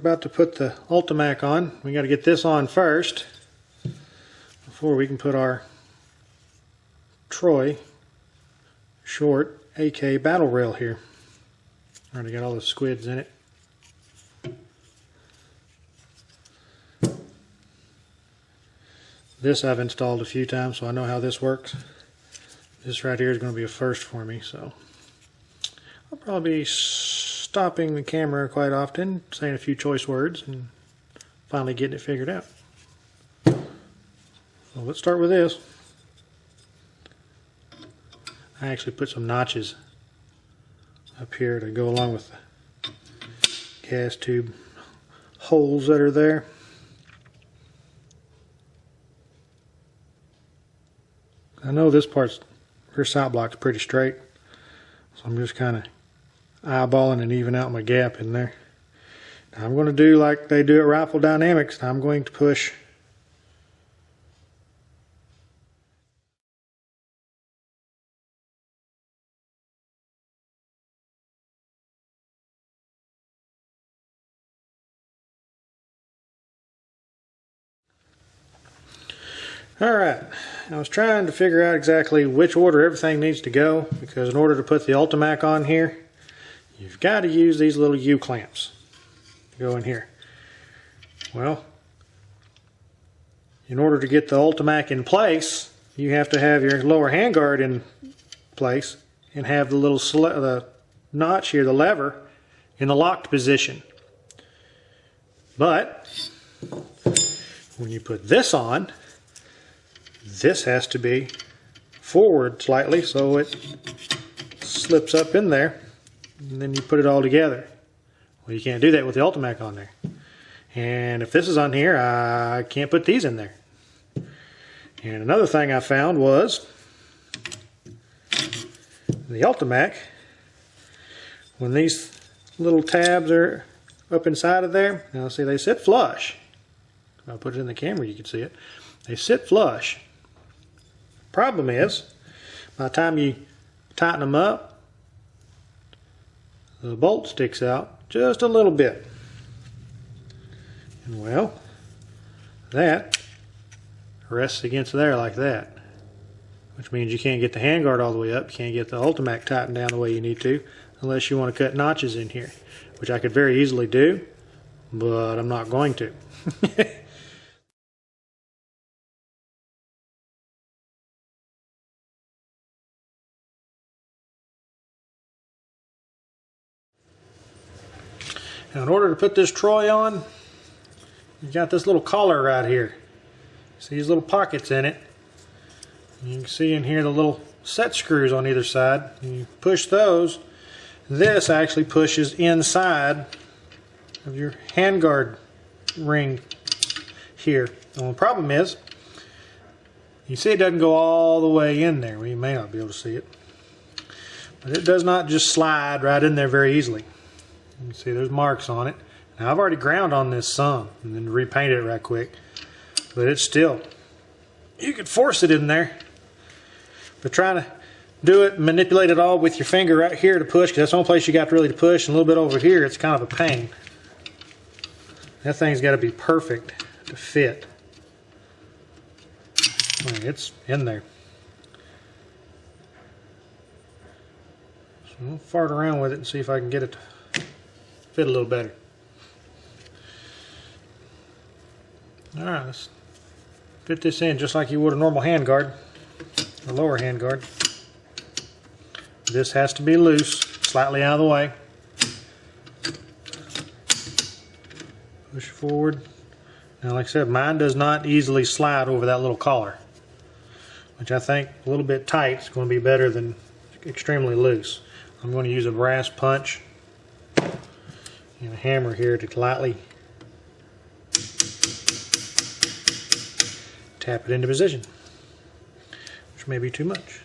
about to put the Ultimac on. We got to get this on first before we can put our Troy short AK battle rail here. Already got all the squids in it. This I've installed a few times, so I know how this works. This right here is going to be a first for me, so I'll probably be stopping the camera quite often, saying a few choice words, and finally getting it figured out. So let's start with this. I actually put some notches up here to go along with the gas tube holes that are there. I know this sight block's pretty straight, so I'm just kind of eyeballing and even out my gap in there. Now I'm going to do like they do at Rifle Dynamics. I'm going to push Alright, I was trying to figure out exactly which order everything needs to go, because in order to put the Ultimac on here, you've got to use these little U-clamps to go in here. Well, in order to get the Ultimac in place, you have to have your lower handguard in place and have the little the notch here, the lever, in the locked position. But when you put this on, this has to be forward slightly so it slips up in there, and then you put it all together. Well, you can't do that with the Ultimac on there. And if this is on here, I can't put these in there. And another thing I found was the Ultimac, when these little tabs are up inside of there, now see, they sit flush. If I put it in the camera, you can see it. They sit flush. Problem is, by the time you tighten them up, the bolt sticks out just a little bit. And well, that rests against there like that, which means you can't get the handguard all the way up. You can't get the Ultimac tightened down the way you need to, unless you want to cut notches in here, which I could very easily do, but I'm not going to. Now, in order to put this Troy on, you've got this little collar right here. See these little pockets in it. You can see in here the little set screws on either side. You push those. This actually pushes inside of your handguard ring here. Well, the problem is, you see it doesn't go all the way in there. Well, you may not be able to see it. But it does not just slide right in there very easily. You can see there's marks on it. Now I've already ground on this some and then repainted it right quick, but it's still, you could force it in there, but trying to do it, manipulate it all with your finger right here to push, because that's the only place you got really to push, and a little bit over here, it's kind of a pain. That thing's got to be perfect to fit. I mean, it's in there. So I'll fart around with it and see if I can get it to fit a little better. Alright, let's fit this in just like you would a normal handguard, a lower handguard. This has to be loose, slightly out of the way. Push forward. Now, like I said, mine does not easily slide over that little collar, which I think a little bit tight is going to be better than extremely loose. I'm going to use a brass punch and a hammer here to lightly tap it into position, which may be too much.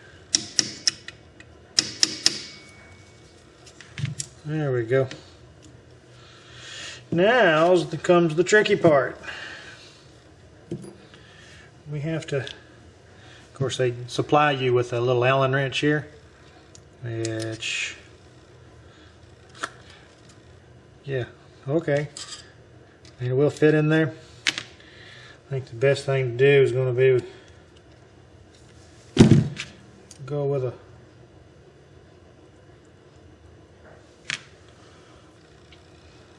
There we go. Now comes the tricky part. We have to, of course, they supply you with a little Allen wrench here, which, yeah, okay. And it will fit in there. I think the best thing to do is going to be go with a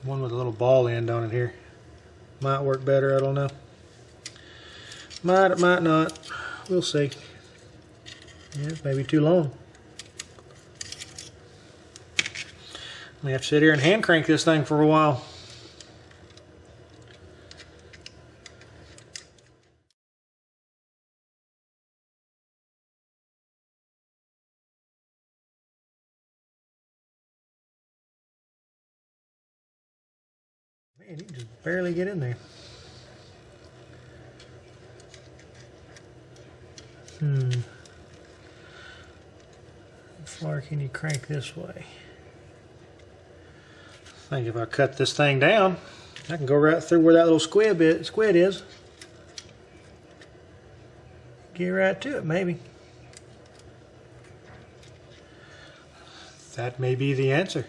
one with a little ball end on it here. Might work better, I don't know. Might, it might not. We'll see. Yeah, it may be too long. We have to sit here and hand crank this thing for a while. Man, you can just barely get in there. How far can you crank this way? I think if I cut this thing down, I can go right through where that little squid is. Get right to it, maybe. That may be the answer.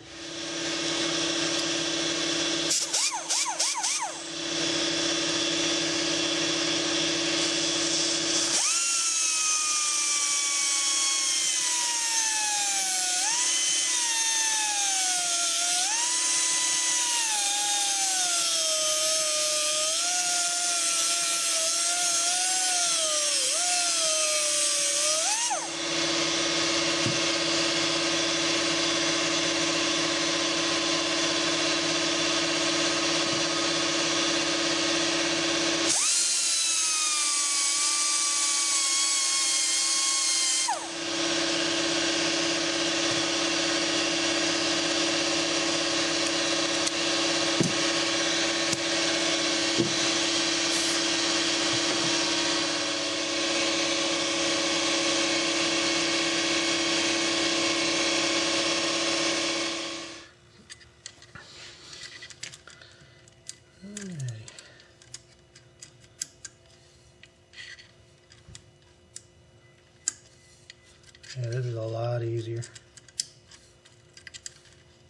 Yeah, this is a lot easier.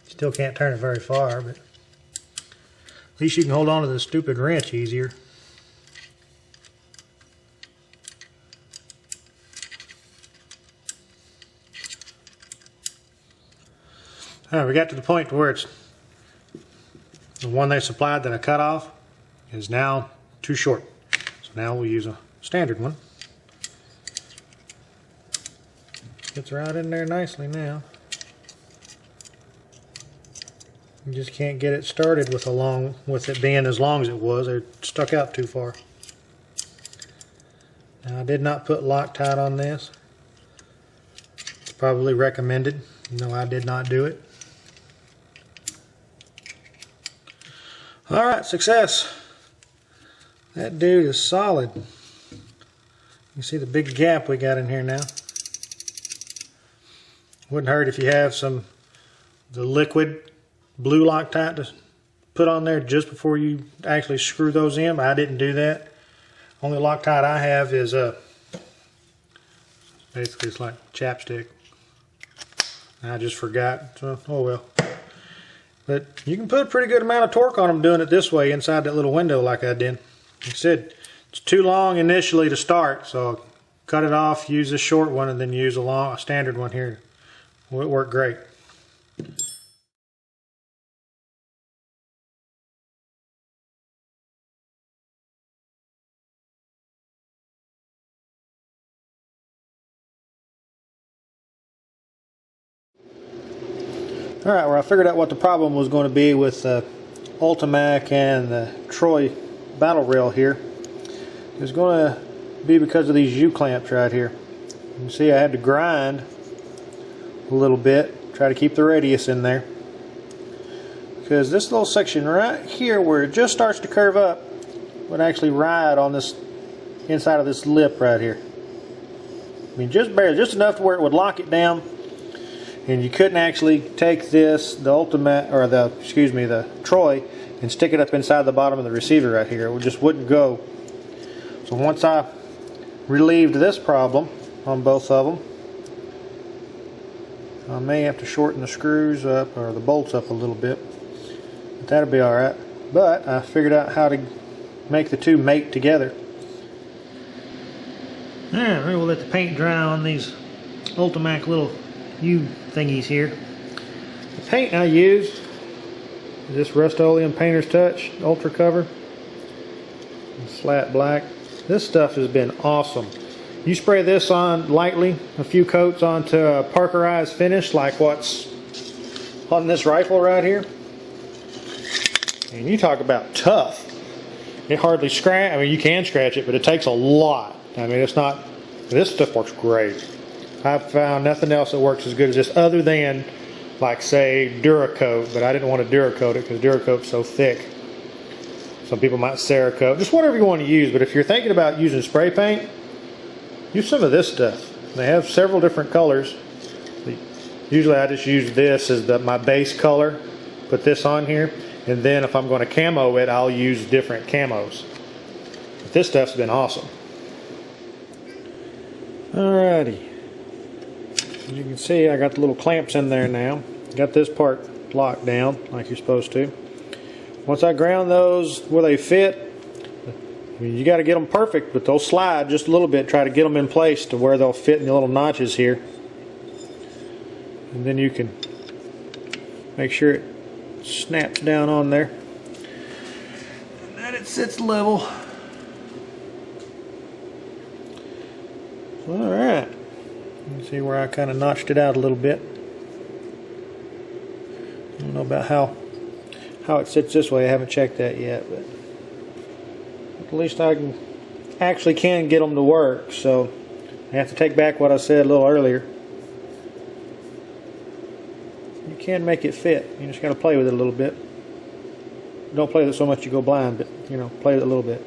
Still can't turn it very far, but at least you can hold on to the stupid wrench easier. Alright, we got to the point where it's the one they supplied that I cut off is now too short. So now we'll use a standard one. Fits right in there nicely now. You just can't get it started with it being as long as it was. It stuck out too far. Now I did not put Loctite on this. It's probably recommended. No, I did not do it. Alright, success. That dude is solid. You see the big gap we got in here now. Wouldn't hurt if you have the liquid blue Loctite to put on there just before you actually screw those in, but I didn't do that. Only Loctite I have is basically it's like chapstick. I just forgot, so oh well. But you can put a pretty good amount of torque on them doing it this way inside that little window like I did. Like I said, it's too long initially to start, so cut it off, use this short one, and then use a standard one here. Well, it worked great. Alright, well I figured out what the problem was going to be with the Ultimac and the Troy battle rail here. It's going to be because of these U-clamps right here. You can see I had to grind a little bit, try to keep the radius in there. Because this little section right here where it just starts to curve up would actually ride on this inside of this lip right here. I mean just barely, just enough to where it would lock it down. And you couldn't actually take this, the Troy, and stick it up inside the bottom of the receiver right here. It just wouldn't go. So once I relieved this problem on both of them, I may have to shorten the screws up or the bolts up a little bit, but that'll be alright. but I figured out how to make the two mate together. Alright, we'll let the paint dry on these Ultimac little U thingies here. The paint I use is this Rust-Oleum Painter's Touch Ultra Cover. Flat black. This stuff has been awesome. You spray this on lightly, a few coats onto a Parkerized finish like what's on this rifle right here. And you talk about tough. It hardly scratch. I mean, you can scratch it, but it takes a lot. I mean, it's not. This stuff works great. I've found nothing else that works as good as this, other than, like, say, Duracoat. But I didn't want to Duracoat it because Duracoat's so thick. Some people might Cerakote. Just whatever you want to use. But if you're thinking about using spray paint, use some of this stuff. They have several different colors. Usually I just use this as my base color. Put this on here. And then if I'm going to camo it, I'll use different camos. But this stuff's been awesome. Alrighty. As you can see, I got the little clamps in there now. Got this part locked down like you're supposed to. Once I ground those where they fit, I mean, you got to get them perfect, but they'll slide just a little bit. Try to get them in place to where they'll fit in the little notches here. And then you can make sure it snaps down on there. And that it sits level. Alright. You can see where I kind of notched it out a little bit. I don't know about how it sits this way. I haven't checked that yet, but at least I can get them to work. So I have to take back what I said a little earlier. You can make it fit. You just got to play with it a little bit. Don't play with it so much you go blind, but you know, play with it a little bit.